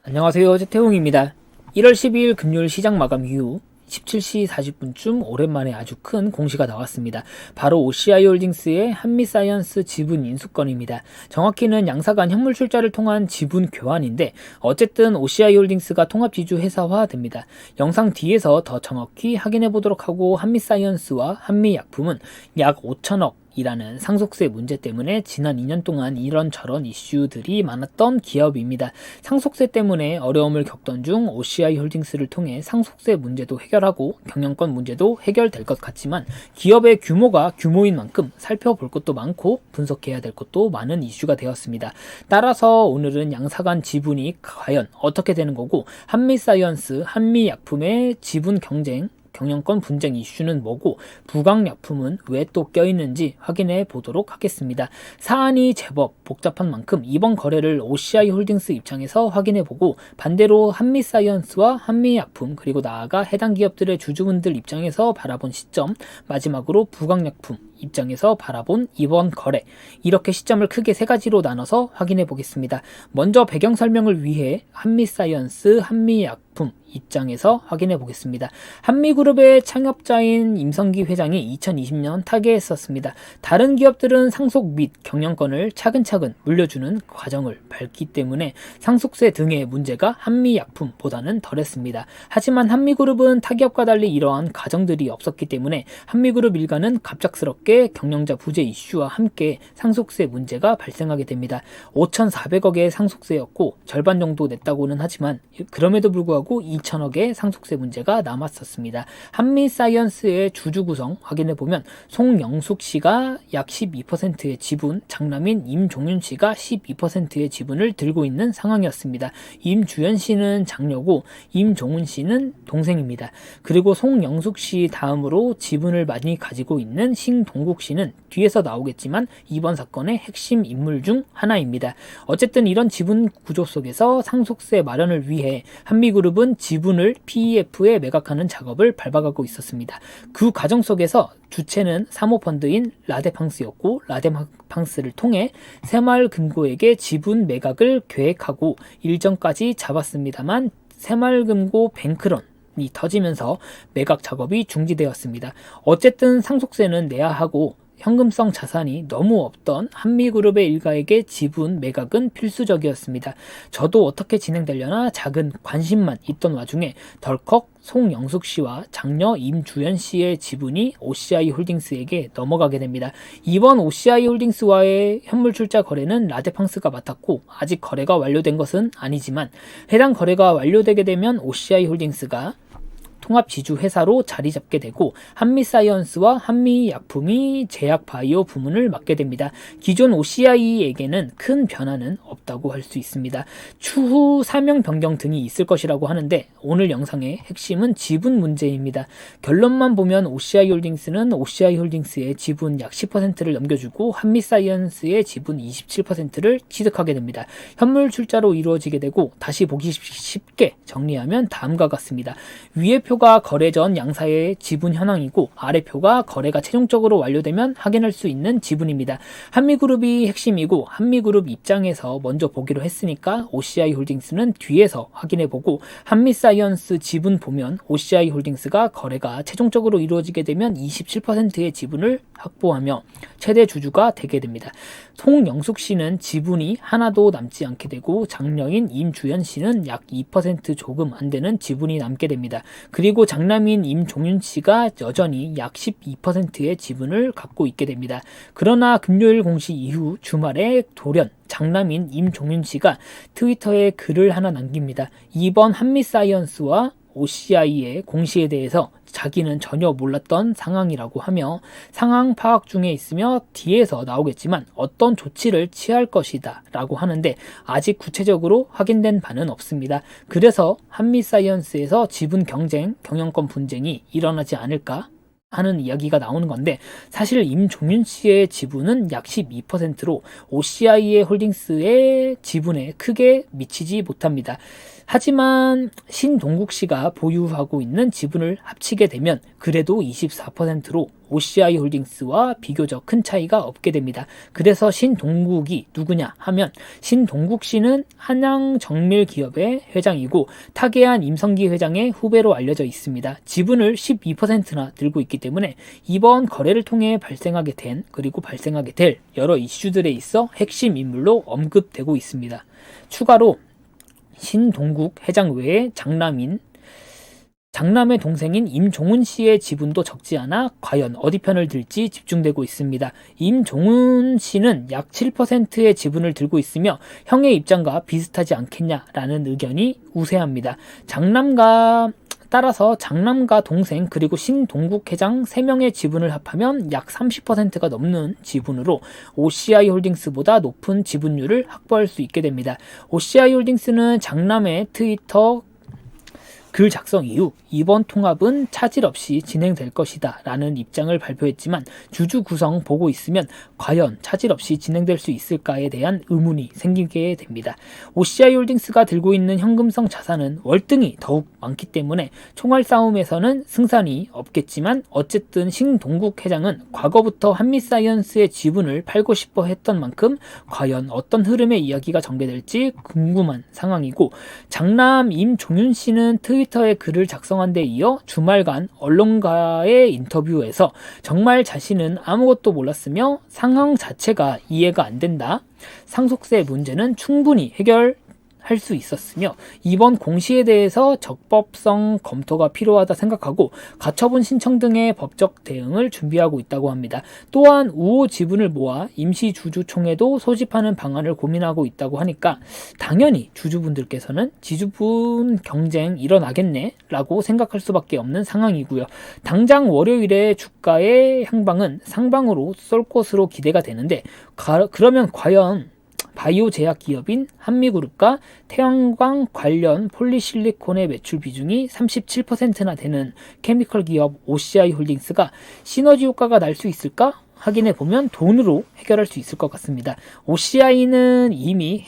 안녕하세요. 최태웅입니다. 1월 12일 금요일 시장 마감 이후 17시 40분쯤 오랜만에 아주 큰 공시가 나왔습니다. 바로 OCI홀딩스의 한미사이언스 지분 인수건입니다. 정확히는 양사간 현물 출자를 통한 지분 교환인데 어쨌든 OCI홀딩스가 통합지주 회사화 됩니다. 영상 뒤에서 더 정확히 확인해 보도록 하고 한미사이언스와 한미약품은 약 5천억 이라는 상속세 문제 때문에 지난 2년 동안 이런저런 이슈들이 많았던 기업입니다. 상속세 때문에 어려움을 겪던 중 OCI홀딩스를 통해 상속세 문제도 해결하고 경영권 문제도 해결될 것 같지만 기업의 규모가 규모인 만큼 살펴볼 것도 많고 분석해야 될 것도 많은 이슈가 되었습니다. 따라서 오늘은 양사간 지분이 과연 어떻게 되는 거고 한미사이언스, 한미약품의 지분 경쟁 경영권 분쟁 이슈는 뭐고 부강약품은 왜 또 껴있는지 확인해 보도록 하겠습니다. 사안이 제법 복잡한 만큼 이번 거래를 OCI홀딩스 입장에서 확인해 보고 반대로 한미사이언스와 한미약품 그리고 나아가 해당 기업들의 주주분들 입장에서 바라본 시점, 마지막으로 부강약품 입장에서 바라본 이번 거래, 이렇게 시점을 크게 세 가지로 나눠서 확인해 보겠습니다. 먼저 배경 설명을 위해 한미사이언스, 한미약품 입장에서 확인해 보겠습니다. 한미그룹의 창업자인 임성기 회장이 2020년 타계했었습니다. 다른 기업들은 상속 및 경영권을 차근차근 물려주는 과정을 밟기 때문에 상속세 등의 문제가 한미약품보다는 덜했습니다. 하지만 한미그룹은 타기업과 달리 이러한 과정들이 없었기 때문에 한미그룹 일가는 갑작스럽게 경영자 부재 이슈와 함께 상속세 문제가 발생하게 됩니다. 5,400억의 상속세였고 절반 정도 냈다고는 하지만 그럼에도 불구하고 2천억의 상속세 문제가 남았었습니다. 한미사이언스의 주주 구성 확인해보면 송영숙 씨가 약 12%의 지분, 장남인 임종윤 씨가 12%의 지분을 들고 있는 상황이었습니다. 임주연 씨는 장녀고 임종훈 씨는 동생입니다. 그리고 송영숙 씨 다음으로 지분을 많이 가지고 있는 신동국 씨는 뒤에서 나오겠지만 이번 사건의 핵심 인물 중 하나입니다. 어쨌든 이런 지분 구조 속에서 상속세 마련을 위해 한미그룹은 지분을 PEF에 매각하는 작업을 밟아가고 있었습니다. 그 과정 속에서 주체는 사모펀드인 라데팡스였고 라데팡스를 통해 새마을금고에게 지분 매각을 계획하고 일정까지 잡았습니다만 새마을금고 뱅크런 이 터지면서 매각 작업이 중지되었습니다. 어쨌든 상속세는 내야 하고 현금성 자산이 너무 없던 한미그룹의 일가에게 지분 매각은 필수적이었습니다. 저도 어떻게 진행되려나 작은 관심만 있던 와중에 덜컥 송영숙 씨와 장녀 임주연 씨의 지분이 OCI홀딩스에게 넘어가게 됩니다. 이번 OCI홀딩스와의 현물 출자 거래는 라데팡스가 맡았고 아직 거래가 완료된 것은 아니지만 해당 거래가 완료되게 되면 OCI홀딩스가 통합지주 회사로 자리 잡게 되고 한미사이언스와 한미약품이 제약바이오 부문을 맡게 됩니다. 기존 OCI에게는 큰 변화는 없다고 할 수 있습니다. 추후 사명 변경 등이 있을 것이라고 하는데 오늘 영상의 핵심은 지분 문제입니다. 결론만 보면 OCI홀딩스는 OCI홀딩스의 지분 약 10%를 넘겨주고 한미사이언스의 지분 27%를 취득하게 됩니다. 현물 출자로 이루어지게 되고 다시 보기 쉽게 정리하면 다음과 같습니다. 위의 표가 거래 전 양사의 지분 현황이고 아래 표가 거래가 최종적으로 완료되면 확인할 수 있는 지분입니다. 한미그룹이 핵심이고 한미그룹 입장에서 먼저 보기로 했으니까 OCI홀딩스는 뒤에서 확인해보고 한미사이언스 지분 보면 OCI홀딩스가 거래가 최종적으로 이루어지게 되면 27%의 지분을 확보하며 최대 주주가 되게 됩니다. 송영숙 씨는 지분이 하나도 남지 않게 되고 장녀인 임주연 씨는 약 2% 조금 안 되는 지분이 남게 됩니다. 그리고 장남인 임종윤 씨가 여전히 약 12%의 지분을 갖고 있게 됩니다. 그러나 금요일 공시 이후 주말에 돌연 장남인 임종윤 씨가 트위터에 글을 하나 남깁니다. 이번 한미사이언스와 OCI의 공시에 대해서 자기는 전혀 몰랐던 상황이라고 하며 상황 파악 중에 있으며 뒤에서 나오겠지만 어떤 조치를 취할 것이다 라고 하는데 아직 구체적으로 확인된 바는 없습니다. 그래서 한미사이언스에서 지분 경쟁, 경영권 분쟁이 일어나지 않을까 하는 이야기가 나오는 건데 사실 임종윤 씨의 지분은 약 12%로 OCI의 홀딩스의 지분에 크게 미치지 못합니다. 하지만 신동국 씨가 보유하고 있는 지분을 합치게 되면 그래도 24%로 OCI 홀딩스와 비교적 큰 차이가 없게 됩니다. 그래서 신동국이 누구냐 하면 신동국 씨는 한양정밀기업의 회장이고 타계한 임성기 회장의 후배로 알려져 있습니다. 지분을 12%나 들고 있기 때문에 이번 거래를 통해 발생하게 될 여러 이슈들에 있어 핵심 인물로 언급되고 있습니다. 추가로 신동국 회장 외에 장남의 동생인 임종훈 씨의 지분도 적지 않아 과연 어디 편을 들지 집중되고 있습니다. 임종훈 씨는 약 7%의 지분을 들고 있으며 형의 입장과 비슷하지 않겠냐라는 의견이 우세합니다. 따라서 장남과 동생 그리고 신동국 회장 3명의 지분을 합하면 약 30%가 넘는 지분으로 OCI 홀딩스보다 높은 지분율을 확보할 수 있게 됩니다. OCI 홀딩스는 장남의 트위터 글 작성 이후 이번 통합은 차질 없이 진행될 것이다 라는 입장을 발표했지만 주주 구성 보고 있으면 과연 차질 없이 진행될 수 있을까에 대한 의문이 생기게 됩니다. OCI 홀딩스가 들고 있는 현금성 자산은 월등히 더욱 많기 때문에 총알 싸움에서는 승산이 없겠지만 어쨌든 신동국 회장은 과거부터 한미사이언스의 지분을 팔고 싶어 했던 만큼 과연 어떤 흐름의 이야기가 전개될지 궁금한 상황이고 장남 임종윤 씨는 트위터에 글을 작성한 데 이어 주말간 언론과의 인터뷰에서 정말 자신은 아무것도 몰랐으며 상황 자체가 이해가 안 된다. 상속세 문제는 충분히 해결할 수 있었으며 이번 공시에 대해서 적법성 검토가 필요하다 생각하고 가처분 신청 등의 법적 대응을 준비하고 있다고 합니다. 또한 우호 지분을 모아 임시주주총회도 소집하는 방안을 고민하고 있다고 하니까 당연히 주주분들께서는 지주분 경쟁 일어나겠네 라고 생각할 수밖에 없는 상황이고요. 당장 월요일에 주가의 향방은 상방으로 쏠 것으로 기대가 되는데 그러면 과연 바이오 제약 기업인 한미그룹과 태양광 관련 폴리실리콘의 매출 비중이 37%나 되는 케미컬 기업 OCI 홀딩스가 시너지 효과가 날 수 있을까? 확인해 보면 돈으로 해결할 수 있을 것 같습니다. OCI는 이미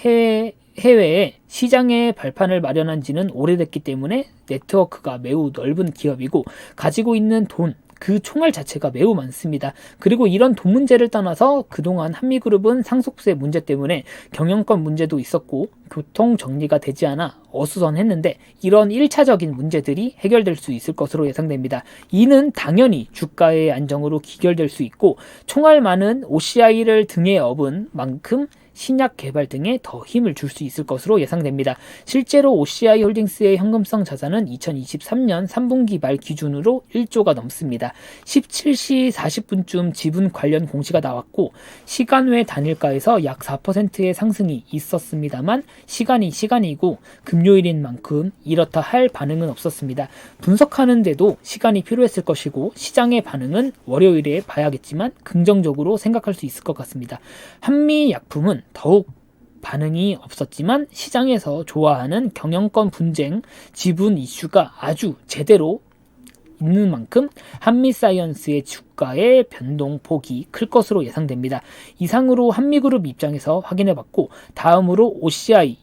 해외에 시장의 발판을 마련한 지는 오래됐기 때문에 네트워크가 매우 넓은 기업이고 가지고 있는 돈, 그 총알 자체가 매우 많습니다. 그리고 이런 돈 문제를 떠나서 그동안 한미그룹은 상속세 문제 때문에 경영권 문제도 있었고 교통 정리가 되지 않아 어수선했는데 이런 1차적인 문제들이 해결될 수 있을 것으로 예상됩니다. 이는 당연히 주가의 안정으로 귀결될 수 있고 총알 많은 OCI를 등에 업은 만큼 신약 개발 등에 더 힘을 줄 수 있을 것으로 예상됩니다. 실제로 OCI 홀딩스의 현금성 자산은 2023년 3분기 말 기준으로 1조가 넘습니다. 17시 40분쯤 지분 관련 공시가 나왔고 시간 외 단일가에서 약 4%의 상승이 있었습니다만 시간이고 금요일인 만큼 이렇다 할 반응은 없었습니다. 분석하는데도 시간이 필요했을 것이고 시장의 반응은 월요일에 봐야겠지만 긍정적으로 생각할 수 있을 것 같습니다. 한미약품은 더욱 반응이 없었지만 시장에서 좋아하는 경영권 분쟁, 지분 이슈가 아주 제대로 있는 만큼 한미사이언스의 주가의 변동폭이 클 것으로 예상됩니다. 이상으로 한미그룹 입장에서 확인해봤고 다음으로 OCI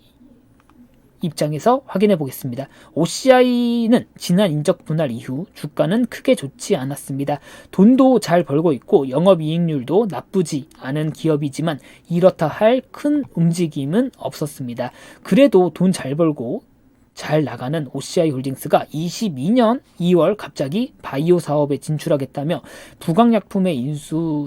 입장에서 확인해 보겠습니다. OCI는 지난 인적 분할 이후 주가는 크게 좋지 않았습니다. 돈도 잘 벌고 있고 영업이익률도 나쁘지 않은 기업이지만 이렇다 할 큰 움직임은 없었습니다. 그래도 돈 잘 벌고 잘 나가는 OCI 홀딩스가 22년 2월 갑자기 바이오 사업에 진출하겠다며 부강약품의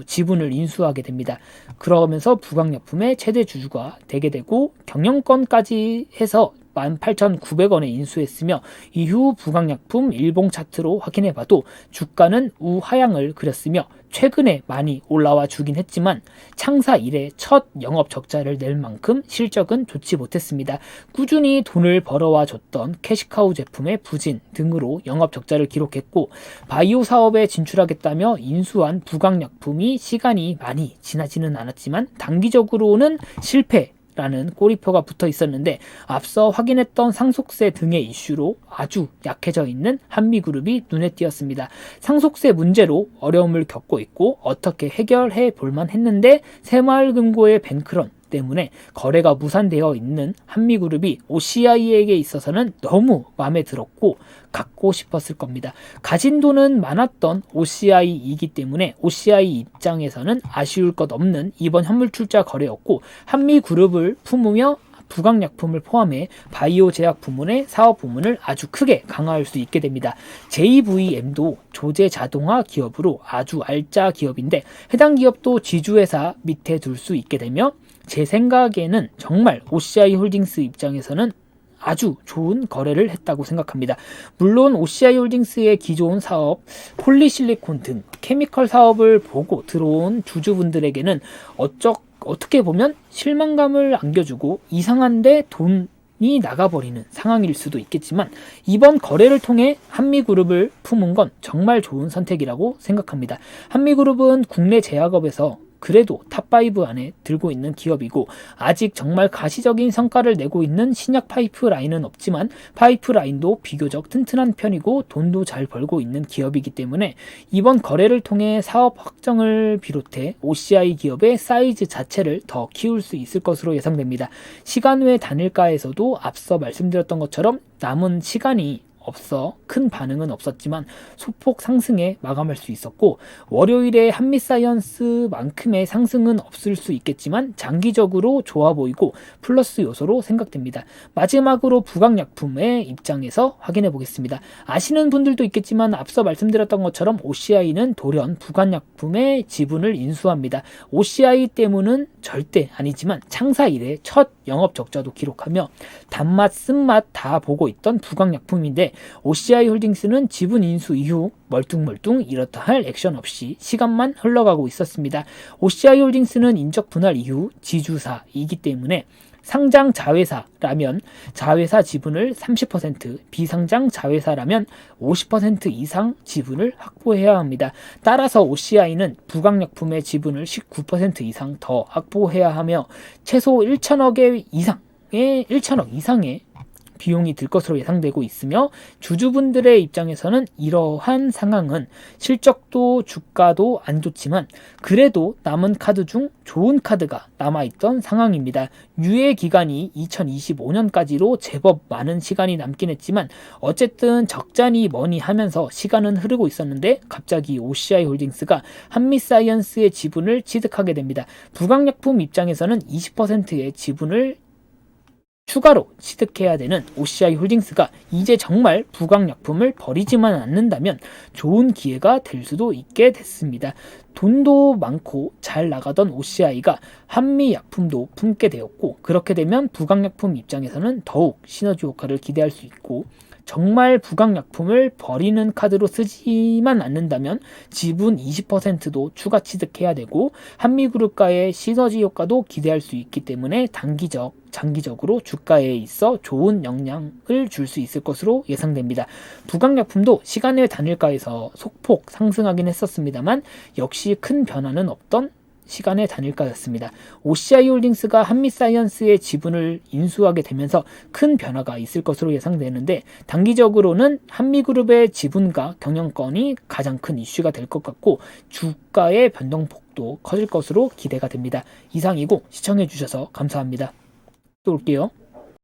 지분을 인수하게 됩니다. 그러면서 부강약품의 최대 주주가 되게 되고 경영권까지 해서 18,900원에 인수했으며 이후 부강약품 일봉 차트로 확인해봐도 주가는 우하향을 그렸으며 최근에 많이 올라와 주긴 했지만 창사 이래 첫 영업 적자를 낼 만큼 실적은 좋지 못했습니다. 꾸준히 돈을 벌어와 줬던 캐시카우 제품의 부진 등으로 영업 적자를 기록했고 바이오 사업에 진출하겠다며 인수한 부강약품이 시간이 많이 지나지는 않았지만 단기적으로는 실패 라는 꼬리표가 붙어 있었는데 앞서 확인했던 상속세 등의 이슈로 아주 약해져 있는 한미그룹이 눈에 띄었습니다. 상속세 문제로 어려움을 겪고 있고 어떻게 해결해 볼만 했는데 새마을금고의 뱅크런 때문에 거래가 무산되어 있는 한미그룹이 OCI에게 있어서는 너무 마음에 들었고 갖고 싶었을 겁니다. 가진 돈은 많았던 OCI이기 때문에 OCI 입장에서는 아쉬울 것 없는 이번 현물 출자 거래였고, 한미그룹을 품으며 부강약품을 포함해 바이오 제약 부문의 사업 부문을 아주 크게 강화할 수 있게 됩니다. JVM도 조제 자동화 기업으로 아주 알짜 기업인데 해당 기업도 지주회사 밑에 둘 수 있게 되며, 제 생각에는 정말 OCI 홀딩스 입장에서는 아주 좋은 거래를 했다고 생각합니다. 물론 OCI 홀딩스의 기존 사업, 폴리실리콘 등 케미컬 사업을 보고 들어온 주주분들에게는 어떻게 보면 실망감을 안겨주고 이상한데 돈이 나가버리는 상황일 수도 있겠지만, 이번 거래를 통해 한미그룹을 품은 건 정말 좋은 선택이라고 생각합니다. 한미그룹은 국내 제약업에서 그래도 탑5 안에 들고 있는 기업이고, 아직 정말 가시적인 성과를 내고 있는 신약 파이프라인은 없지만 파이프라인도 비교적 튼튼한 편이고 돈도 잘 벌고 있는 기업이기 때문에 이번 거래를 통해 사업 확정을 비롯해 OCI 기업의 사이즈 자체를 더 키울 수 있을 것으로 예상됩니다. 시간 외 단일가에서도 앞서 말씀드렸던 것처럼 남은 시간이 없어 큰 반응은 없었지만 소폭 상승에 마감할 수 있었고, 월요일에 한미사이언스만큼의 상승은 없을 수 있겠지만 장기적으로 좋아 보이고 플러스 요소로 생각됩니다. 마지막으로 부강약품의 입장에서 확인해 보겠습니다. 아시는 분들도 있겠지만 앞서 말씀드렸던 것처럼 OCI는 돌연 부강약품의 지분을 인수합니다. OCI 때문은 절대 아니지만 창사 이래 첫 영업 적자도 기록하며 단맛 쓴맛 다 보고 있던 부강약품인데, OCI 홀딩스는 지분 인수 이후 멀뚱멀뚱 이렇다 할 액션 없이 시간만 흘러가고 있었습니다. OCI 홀딩스는 인적 분할 이후 지주사이기 때문에 상장 자회사라면 자회사 지분을 30%, 비상장 자회사라면 50% 이상 지분을 확보해야 합니다. 따라서 OCI는 부강약품의 지분을 19% 이상 더 확보해야 하며 최소 1천억 이상의 비용이 들 것으로 예상되고 있으며, 주주분들의 입장에서는 이러한 상황은 실적도 주가도 안 좋지만 그래도 남은 카드 중 좋은 카드가 남아있던 상황입니다. 유예 기간이 2025년까지로 제법 많은 시간이 남긴 했지만 어쨌든 적잖이 뭐니 하면서 시간은 흐르고 있었는데 갑자기 OCI 홀딩스가 한미사이언스의 지분을 취득하게 됩니다. 부강약품 입장에서는 20%의 지분을 추가로 취득해야 되는 OCI 홀딩스가 이제 정말 부강약품을 버리지만 않는다면 좋은 기회가 될 수도 있게 됐습니다. 돈도 많고 잘 나가던 OCI가 한미약품도 품게 되었고, 그렇게 되면 부강약품 입장에서는 더욱 시너지 효과를 기대할 수 있고, 정말 부강약품을 버리는 카드로 쓰지만 않는다면 지분 20%도 추가 취득해야 되고 한미그룹과의 시너지 효과도 기대할 수 있기 때문에 장기적으로 주가에 있어 좋은 영향을 줄 수 있을 것으로 예상됩니다. 부강약품도 시간의 단일가에서 소폭 상승하긴 했었습니다만 역시 큰 변화는 없던 시간의 단일가였습니다. OCI 홀딩스가 한미사이언스의 지분을 인수하게 되면서 큰 변화가 있을 것으로 예상되는데, 단기적으로는 한미그룹의 지분과 경영권이 가장 큰 이슈가 될 것 같고 주가의 변동폭도 커질 것으로 기대가 됩니다. 이상이고 시청해 주셔서 감사합니다. 또 올게요.